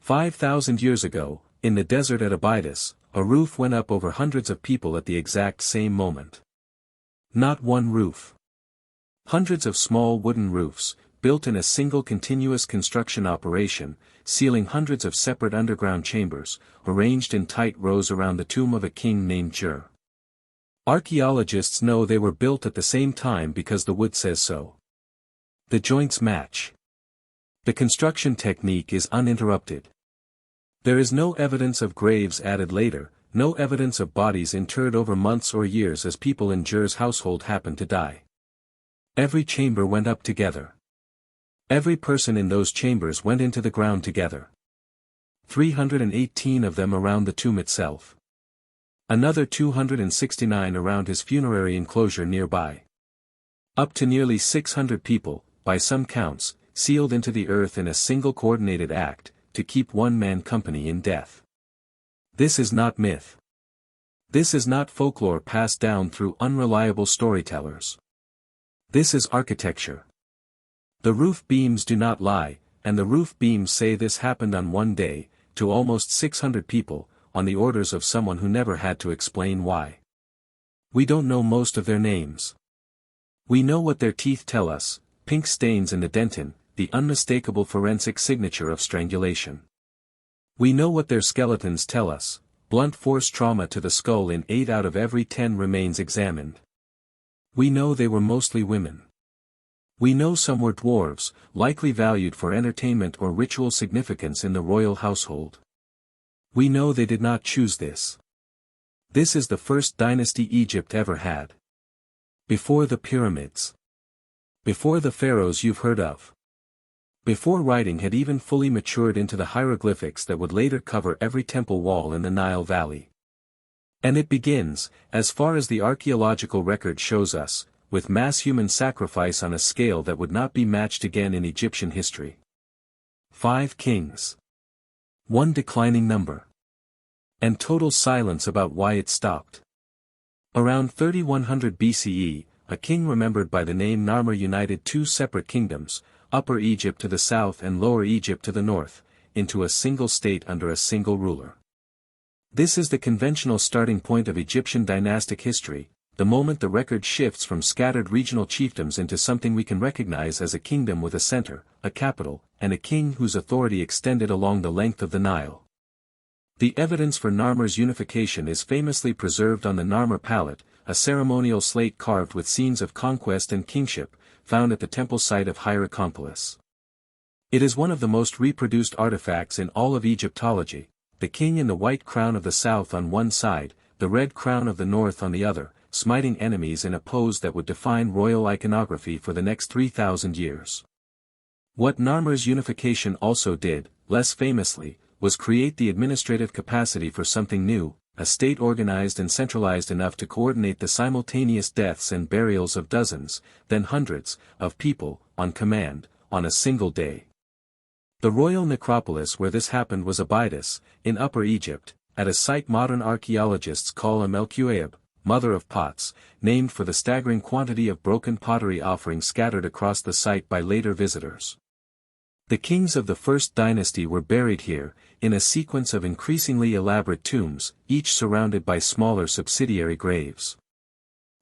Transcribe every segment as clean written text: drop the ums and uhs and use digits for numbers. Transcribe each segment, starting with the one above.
5,000 years ago, in the desert at Abydos, a roof went up over hundreds of people at the exact same moment. Not one roof. Hundreds of small wooden roofs, built in a single continuous construction operation, sealing hundreds of separate underground chambers, arranged in tight rows around the tomb of a king named Djer. Archaeologists know they were built at the same time because the wood says so. The joints match. The construction technique is uninterrupted. There is no evidence of graves added later, no evidence of bodies interred over months or years as people in Djer's household happened to die. Every chamber went up together. Every person in those chambers went into the ground together. 318 of them around the tomb itself. Another 269 around his funerary enclosure nearby. Up to nearly 600 people, by some counts, sealed into the earth in a single coordinated act, to keep one man company in death. This is not myth. This is not folklore passed down through unreliable storytellers. This is architecture. The roof beams do not lie, and the roof beams say this happened on one day, to almost 600 people, on the orders of someone who never had to explain why. We don't know most of their names. We know what their teeth tell us, pink stains in the dentin, the unmistakable forensic signature of strangulation. We know what their skeletons tell us, blunt force trauma to the skull in 8 out of every 10 remains examined. We know they were mostly women. We know some were dwarves, likely valued for entertainment or ritual significance in the royal household. We know they did not choose this. This is the first dynasty Egypt ever had. Before the pyramids. Before the pharaohs you've heard of. Before writing had even fully matured into the hieroglyphics that would later cover every temple wall in the Nile Valley. And it begins, as far as the archaeological record shows us, with mass human sacrifice on a scale that would not be matched again in Egyptian history. 5 kings. One declining number. And total silence about why it stopped. Around 3100 BCE, a king remembered by the name Narmer united 2 separate kingdoms, Upper Egypt to the south and Lower Egypt to the north, into a single state under a single ruler. This is the conventional starting point of Egyptian dynastic history, the moment the record shifts from scattered regional chiefdoms into something we can recognize as a kingdom with a center, a capital, and a king whose authority extended along the length of the Nile. The evidence for Narmer's unification is famously preserved on the Narmer palette, a ceremonial slate carved with scenes of conquest and kingship, found at the temple site of Hierakonpolis. It is one of the most reproduced artifacts in all of Egyptology, the king in the white crown of the south on one side, the red crown of the north on the other, smiting enemies in a pose that would define royal iconography for the next 3,000 years. What Narmer's unification also did, less famously, was create the administrative capacity for something new, a state organized and centralized enough to coordinate the simultaneous deaths and burials of dozens, then hundreds, of people, on command, on a single day. The royal necropolis where this happened was Abydos, in Upper Egypt, at a site modern archaeologists call Amelkuaeb, Mother of Pots, named for the staggering quantity of broken pottery offerings scattered across the site by later visitors. The kings of the first dynasty were buried here, in a sequence of increasingly elaborate tombs, each surrounded by smaller subsidiary graves.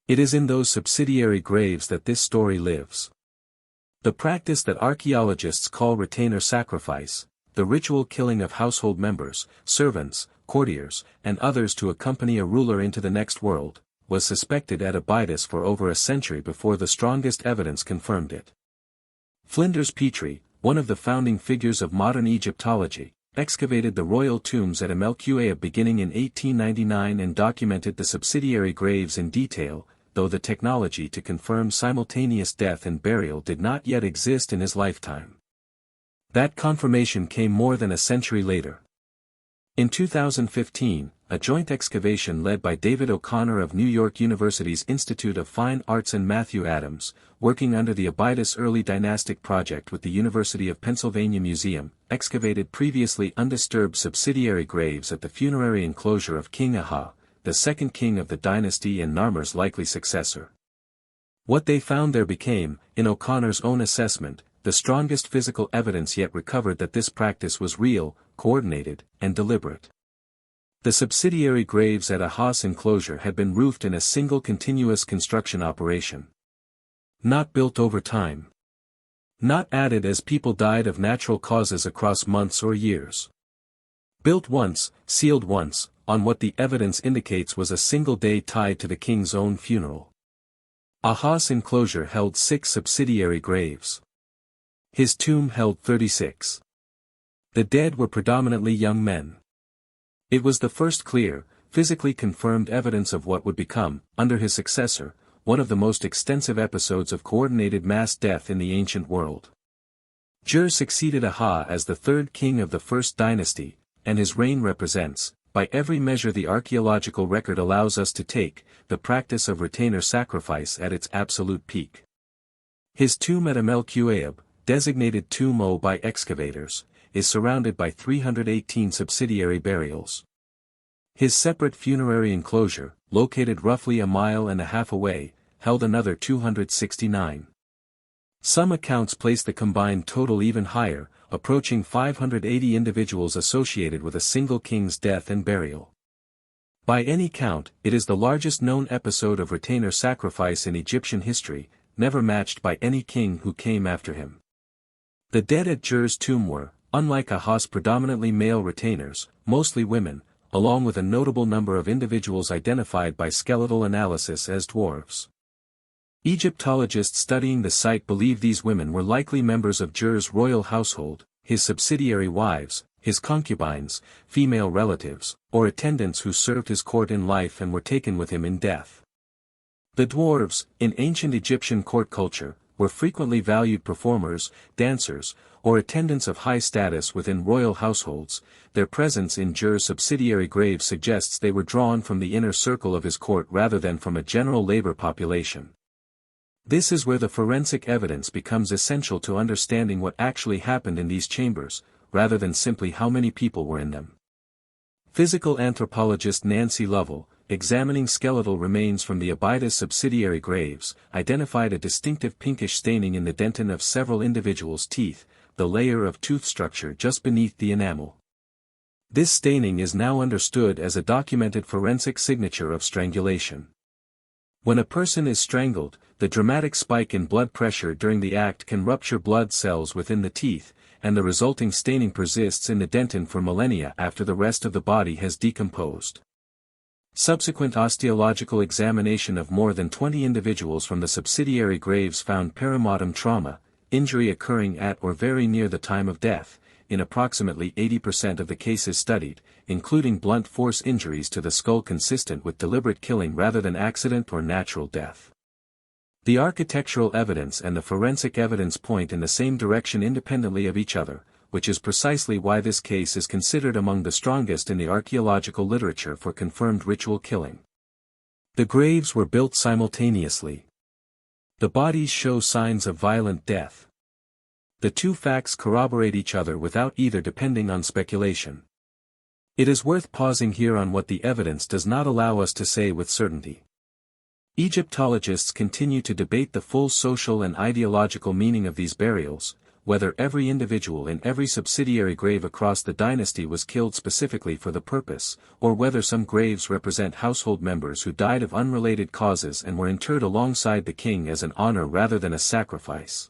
It is in those subsidiary graves that this story lives. The practice that archaeologists call retainer sacrifice, the ritual killing of household members, servants, courtiers, and others to accompany a ruler into the next world, was suspected at Abydos for over a century before the strongest evidence confirmed it. Flinders Petrie, one of the founding figures of modern Egyptology, excavated the royal tombs at Amelkuaeb beginning in 1899 and documented the subsidiary graves in detail, though the technology to confirm simultaneous death and burial did not yet exist in his lifetime. That confirmation came more than a century later. In 2015, a joint excavation led by David O'Connor of New York University's Institute of Fine Arts and Matthew Adams, working under the Abydos Early Dynastic Project with the University of Pennsylvania Museum, excavated previously undisturbed subsidiary graves at the funerary enclosure of King Aha, the second king of the dynasty and Narmer's likely successor. What they found there became, in O'Connor's own assessment, the strongest physical evidence yet recovered that this practice was real, coordinated, and deliberate. The subsidiary graves at Ahas enclosure had been roofed in a single continuous construction operation. Not built over time. Not added as people died of natural causes across months or years. Built once, sealed once, on what the evidence indicates was a single day tied to the king's own funeral. Ahas enclosure held 6 subsidiary graves. His tomb held 36. The dead were predominantly young men. It was the first clear, physically confirmed evidence of what would become, under his successor, one of the most extensive episodes of coordinated mass death in the ancient world. Djer succeeded Aha as the 3rd king of the 1st dynasty, and his reign represents, by every measure the archaeological record allows us to take, the practice of retainer sacrifice at its absolute peak. His tomb at Amelquaib, designated Tomb O by excavators, is surrounded by 318 subsidiary burials. His separate funerary enclosure, located roughly a mile and a half away, held another 269. Some accounts place the combined total even higher, approaching 580 individuals associated with a single king's death and burial. By any count, it is the largest known episode of retainer sacrifice in Egyptian history, never matched by any king who came after him. The dead at Djer's tomb were, unlike Ahas, predominantly male retainers, mostly women, along with a notable number of individuals identified by skeletal analysis as dwarves. Egyptologists studying the site believe these women were likely members of Djer's royal household, his subsidiary wives, his concubines, female relatives, or attendants who served his court in life and were taken with him in death. The dwarves, in ancient Egyptian court culture, were frequently valued performers, dancers, or attendants of high status within royal households. Their presence in Djer's subsidiary grave suggests they were drawn from the inner circle of his court rather than from a general labor population. This is where the forensic evidence becomes essential to understanding what actually happened in these chambers, rather than simply how many people were in them. Physical anthropologist Nancy Lovell, examining skeletal remains from the Abydos subsidiary graves, identified a distinctive pinkish staining in the dentin of several individuals' teeth, the layer of tooth structure just beneath the enamel. This staining is now understood as a documented forensic signature of strangulation. When a person is strangled, the dramatic spike in blood pressure during the act can rupture blood cells within the teeth, and the resulting staining persists in the dentin for millennia after the rest of the body has decomposed. Subsequent osteological examination of more than 20 individuals from the subsidiary graves found perimortem trauma, injury occurring at or very near the time of death, in approximately 80% of the cases studied, including blunt force injuries to the skull consistent with deliberate killing rather than accident or natural death. The architectural evidence and the forensic evidence point in the same direction independently of each other, which is precisely why this case is considered among the strongest in the archaeological literature for confirmed ritual killing. The graves were built simultaneously. The bodies show signs of violent death. The two facts corroborate each other without either depending on speculation. It is worth pausing here on what the evidence does not allow us to say with certainty. Egyptologists continue to debate the full social and ideological meaning of these burials, whether every individual in every subsidiary grave across the dynasty was killed specifically for the purpose, or whether some graves represent household members who died of unrelated causes and were interred alongside the king as an honor rather than a sacrifice.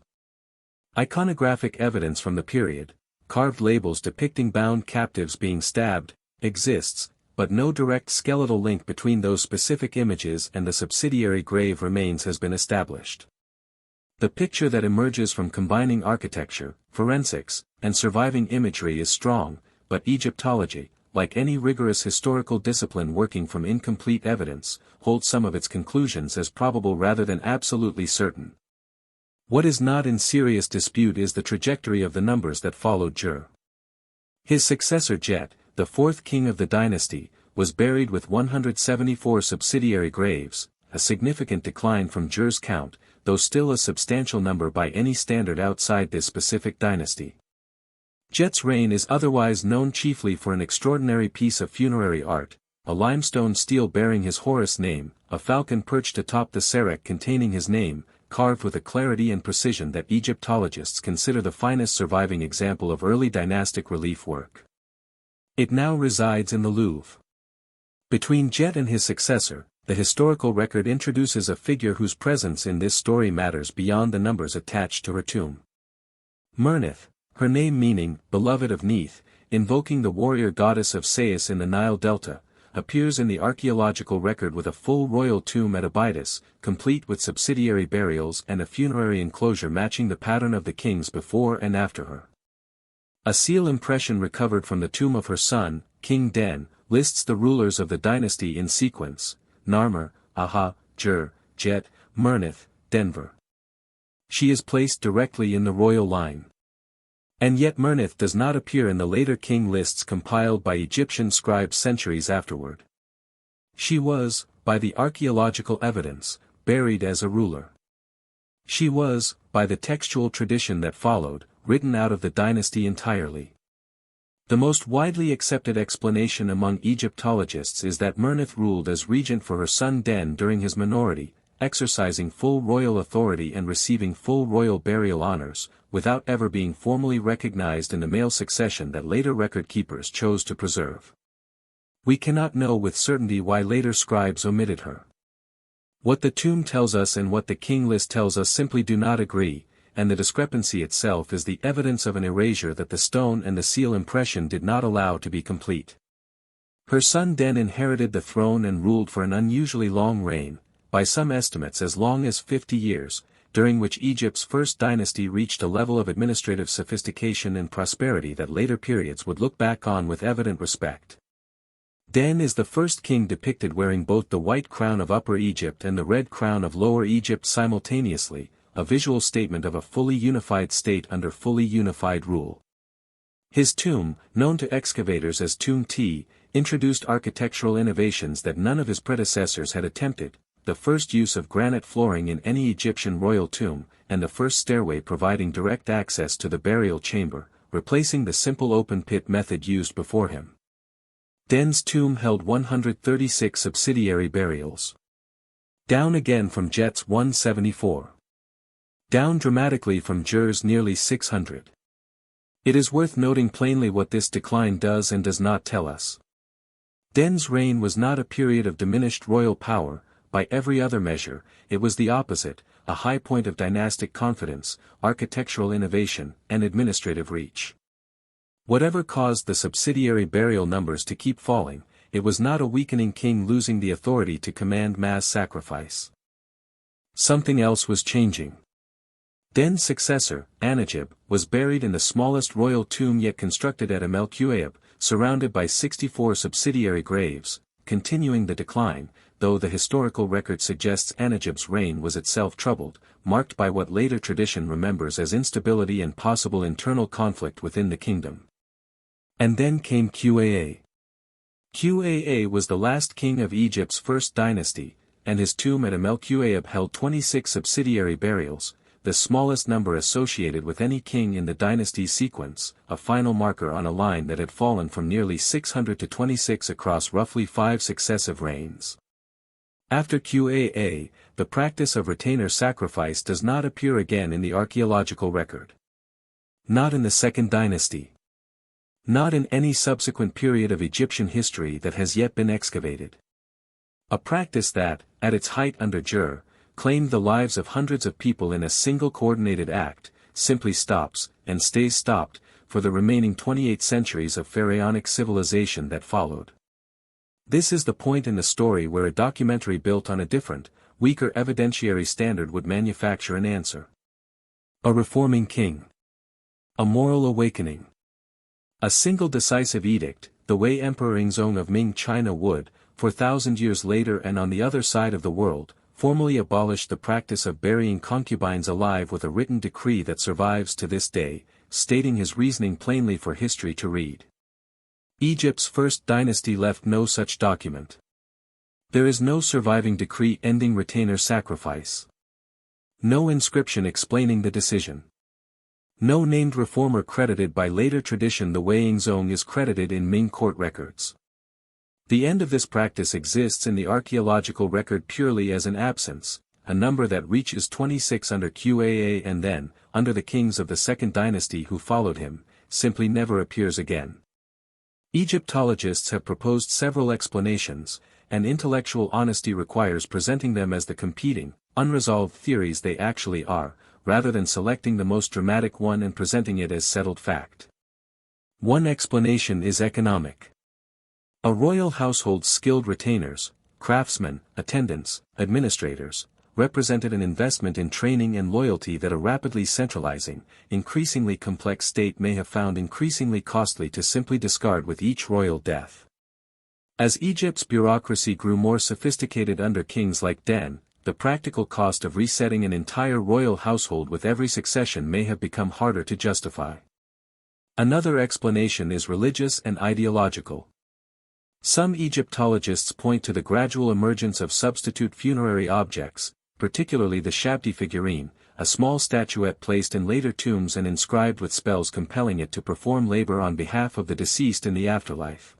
Iconographic evidence from the period, carved labels depicting bound captives being stabbed, exists, but no direct skeletal link between those specific images and the subsidiary grave remains has been established. The picture that emerges from combining architecture, forensics, and surviving imagery is strong, but Egyptology, like any rigorous historical discipline working from incomplete evidence, holds some of its conclusions as probable rather than absolutely certain. What is not in serious dispute is the trajectory of the numbers that followed Djer. His successor Djet, the 4th king of the dynasty, was buried with 174 subsidiary graves, a significant decline from Djer's count, though still a substantial number by any standard outside this specific dynasty. Djet's reign is otherwise known chiefly for an extraordinary piece of funerary art, a limestone stele bearing his Horus name, a falcon perched atop the serek containing his name, carved with a clarity and precision that Egyptologists consider the finest surviving example of early dynastic relief work. It now resides in the Louvre. Between Djer and his successor, the historical record introduces a figure whose presence in this story matters beyond the numbers attached to her tomb. Mernith, her name meaning, beloved of Neith, invoking the warrior goddess of Sais in the Nile Delta, appears in the archaeological record with a full royal tomb at Abydos, complete with subsidiary burials and a funerary enclosure matching the pattern of the kings before and after her. A seal impression recovered from the tomb of her son, King Den, lists the rulers of the dynasty in sequence: Narmer, Aha, Djer, Jet, Mernith, Denver. She is placed directly in the royal line. And yet Mernith does not appear in the later king lists compiled by Egyptian scribes centuries afterward. She was, by the archaeological evidence, buried as a ruler. She was, by the textual tradition that followed, written out of the dynasty entirely. The most widely accepted explanation among Egyptologists is that Mernith ruled as regent for her son Den during his minority, exercising full royal authority and receiving full royal burial honors, without ever being formally recognized in the male succession that later record-keepers chose to preserve. We cannot know with certainty why later scribes omitted her. What the tomb tells us and what the king list tells us simply do not agree, and the discrepancy itself is the evidence of an erasure that the stone and the seal impression did not allow to be complete. Her son Den inherited the throne and ruled for an unusually long reign, by some estimates as long as 50 years, during which Egypt's first dynasty reached a level of administrative sophistication and prosperity that later periods would look back on with evident respect. Den is the first king depicted wearing both the white crown of Upper Egypt and the red crown of Lower Egypt simultaneously, a visual statement of a fully unified state under fully unified rule. His tomb, known to excavators as Tomb T, introduced architectural innovations that none of his predecessors had attempted: the first use of granite flooring in any Egyptian royal tomb, and the first stairway providing direct access to the burial chamber, replacing the simple open-pit method used before him. Den's tomb held 136 subsidiary burials. Down again from Djet's 174. Down dramatically from Djer's nearly 600. It is worth noting plainly what this decline does and does not tell us. Den's reign was not a period of diminished royal power. By every other measure, it was the opposite, a high point of dynastic confidence, architectural innovation, and administrative reach. Whatever caused the subsidiary burial numbers to keep falling, it was not a weakening king losing the authority to command mass sacrifice. Something else was changing. Den's successor, Anajib, was buried in the smallest royal tomb yet constructed at Amelkuaib, surrounded by 64 subsidiary graves, continuing the decline, though the historical record suggests Anajib's reign was itself troubled, marked by what later tradition remembers as instability and possible internal conflict within the kingdom. And then came Qaa. Qaa was the last king of Egypt's first dynasty, and his tomb at Amelkuaib held 26 subsidiary burials, the smallest number associated with any king in the dynasty's sequence, a final marker on a line that had fallen from nearly 600 to 26 across roughly 5 successive reigns. After Qaa, the practice of retainer sacrifice does not appear again in the archaeological record. Not in the Second Dynasty. Not in any subsequent period of Egyptian history that has yet been excavated. A practice that, at its height under Djer, claimed the lives of hundreds of people in a single coordinated act, simply stops, and stays stopped, for the remaining 28 centuries of pharaonic civilization that followed. This is the point in the story where a documentary built on a different, weaker evidentiary standard would manufacture an answer. A reforming king. A moral awakening. A single decisive edict, the way Emperor Yingzong of Ming China would, 4,000 years later and on the other side of the world, formally abolished the practice of burying concubines alive with a written decree that survives to this day, stating his reasoning plainly for history to read. Egypt's first dynasty left no such document. There is no surviving decree ending retainer sacrifice. No inscription explaining the decision. No named reformer credited by later tradition the way Yingzong is credited in Ming court records. The end of this practice exists in the archaeological record purely as an absence, a number that reaches 26 under QAA and then, under the kings of the second dynasty who followed him, simply never appears again. Egyptologists have proposed several explanations, and intellectual honesty requires presenting them as the competing, unresolved theories they actually are, rather than selecting the most dramatic one and presenting it as settled fact. One explanation is economic. A royal household's skilled retainers, craftsmen, attendants, administrators, represented an investment in training and loyalty that a rapidly centralizing, increasingly complex state may have found increasingly costly to simply discard with each royal death. As Egypt's bureaucracy grew more sophisticated under kings like Den, the practical cost of resetting an entire royal household with every succession may have become harder to justify. Another explanation is religious and ideological. Some Egyptologists point to the gradual emergence of substitute funerary objects, particularly the Shabti figurine, a small statuette placed in later tombs and inscribed with spells compelling it to perform labor on behalf of the deceased in the afterlife.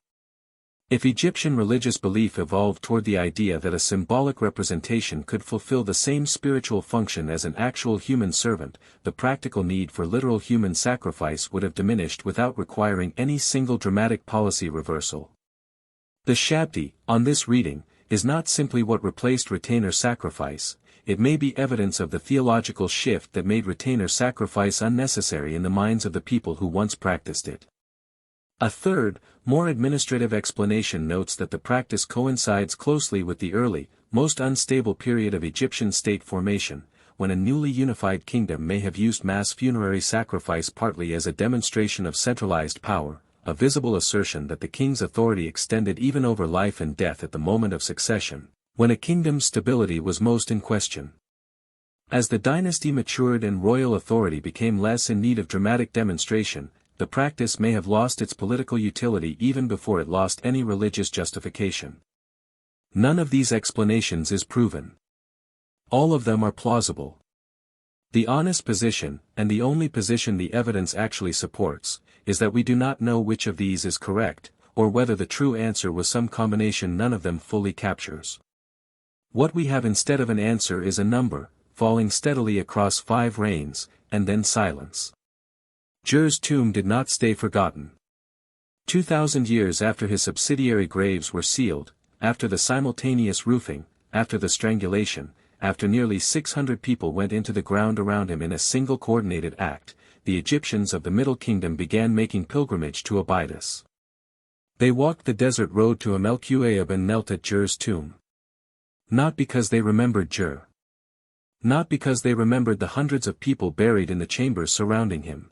If Egyptian religious belief evolved toward the idea that a symbolic representation could fulfill the same spiritual function as an actual human servant, the practical need for literal human sacrifice would have diminished without requiring any single dramatic policy reversal. The Shabti, on this reading, is not simply what replaced retainer sacrifice, it may be evidence of the theological shift that made retainer sacrifice unnecessary in the minds of the people who once practiced it. A third, more administrative explanation notes that the practice coincides closely with the early, most unstable period of Egyptian state formation, when a newly unified kingdom may have used mass funerary sacrifice partly as a demonstration of centralized power, a visible assertion that the king's authority extended even over life and death at the moment of succession, when a kingdom's stability was most in question. As the dynasty matured and royal authority became less in need of dramatic demonstration, the practice may have lost its political utility even before it lost any religious justification. None of these explanations is proven. All of them are plausible. The honest position, and the only position the evidence actually supports, is that we do not know which of these is correct, or whether the true answer was some combination none of them fully captures. What we have instead of an answer is a number, falling steadily across 5 reigns, and then silence. Djer's tomb did not stay forgotten. 2,000 years after his subsidiary graves were sealed, after the simultaneous roofing, after the strangulation, after nearly 600 people went into the ground around him in a single coordinated act, the Egyptians of the Middle Kingdom began making pilgrimage to Abydos. They walked the desert road to Amelchuaib and knelt at Djer's tomb. Not because they remembered Djer. Not because they remembered the hundreds of people buried in the chambers surrounding him.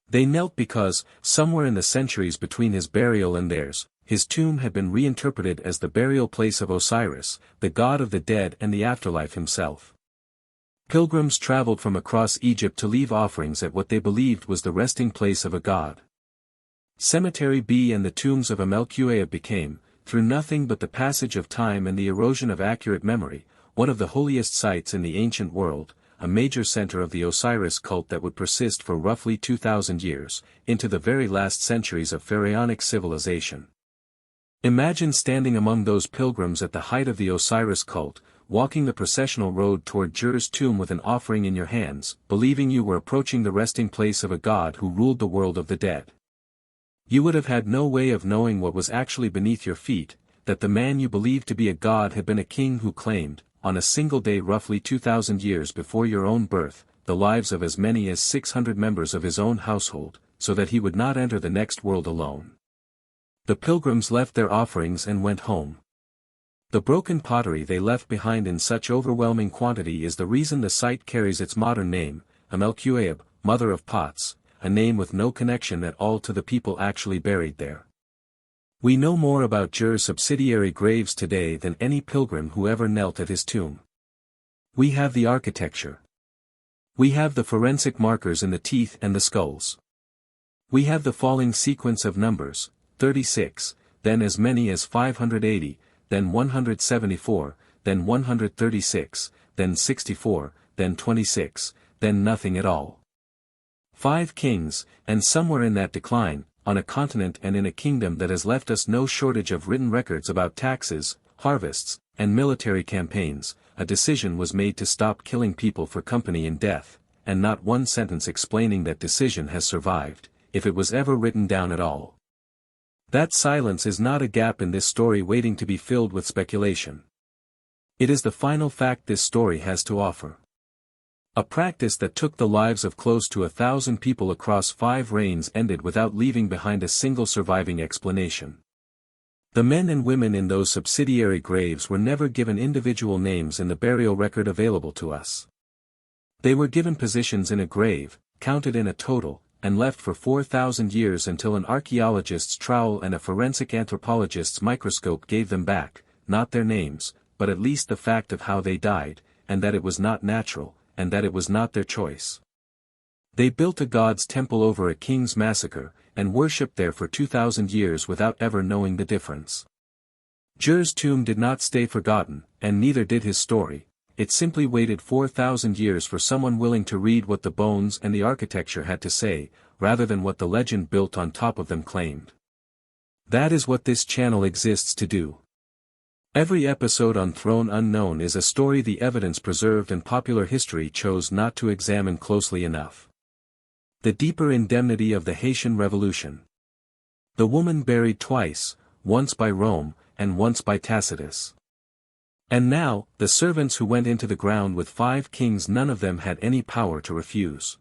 They knelt because, somewhere in the centuries between his burial and theirs, his tomb had been reinterpreted as the burial place of Osiris, the god of the dead and the afterlife himself. Pilgrims traveled from across Egypt to leave offerings at what they believed was the resting place of a god. Cemetery B and the tombs of Amelchuaib became, through nothing but the passage of time and the erosion of accurate memory, one of the holiest sites in the ancient world, a major center of the Osiris cult that would persist for roughly 2,000 years, into the very last centuries of pharaonic civilization. Imagine standing among those pilgrims at the height of the Osiris cult, walking the processional road toward Djer's tomb with an offering in your hands, believing you were approaching the resting place of a god who ruled the world of the dead. You would have had no way of knowing what was actually beneath your feet, that the man you believed to be a god had been a king who claimed, on a single day roughly 2,000 years before your own birth, the lives of as many as 600 members of his own household, so that he would not enter the next world alone. The pilgrims left their offerings and went home. The broken pottery they left behind in such overwhelming quantity is the reason the site carries its modern name, Amelchuaib, Mother of Pots, a name with no connection at all to the people actually buried there. We know more about Djer's subsidiary graves today than any pilgrim who ever knelt at his tomb. We have the architecture. We have the forensic markers in the teeth and the skulls. We have the falling sequence of numbers, 36, then as many as 580, then 174, then 136, then 64, then 26, then nothing at all. 5 kings, and somewhere in that decline, on a continent and in a kingdom that has left us no shortage of written records about taxes, harvests, and military campaigns, a decision was made to stop killing people for company in death, and not one sentence explaining that decision has survived, if it was ever written down at all. That silence is not a gap in this story waiting to be filled with speculation. It is the final fact this story has to offer. A practice that took the lives of close to 1,000 people across 5 reigns ended without leaving behind a single surviving explanation. The men and women in those subsidiary graves were never given individual names in the burial record available to us. They were given positions in a grave, counted in a total, and left for 4,000 years until an archaeologist's trowel and a forensic anthropologist's microscope gave them back, not their names, but at least the fact of how they died, and that it was not natural, and that it was not their choice. They built a god's temple over a king's massacre, and worshipped there for 2,000 years without ever knowing the difference. Djer's tomb did not stay forgotten, and neither did his story. It simply waited 4,000 years for someone willing to read what the bones and the architecture had to say, rather than what the legend built on top of them claimed. That is what this channel exists to do. Every episode on Throne Unknown is a story the evidence preserved and popular history chose not to examine closely enough. The deeper indemnity of the Haitian Revolution. The woman buried twice, once by Rome, and once by Tacitus. And now, the servants who went into the ground with 5 kings, none of them had any power to refuse.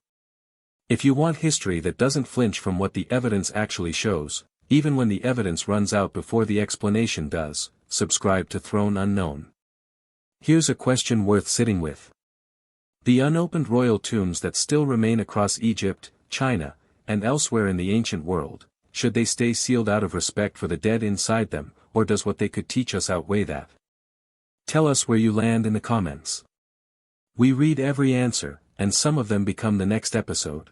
If you want history that doesn't flinch from what the evidence actually shows, even when the evidence runs out before the explanation does, subscribe to Throne Unknown. Here's a question worth sitting with. The unopened royal tombs that still remain across Egypt, China, and elsewhere in the ancient world, should they stay sealed out of respect for the dead inside them, or does what they could teach us outweigh that? Tell us where you land in the comments. We read every answer, and some of them become the next episode.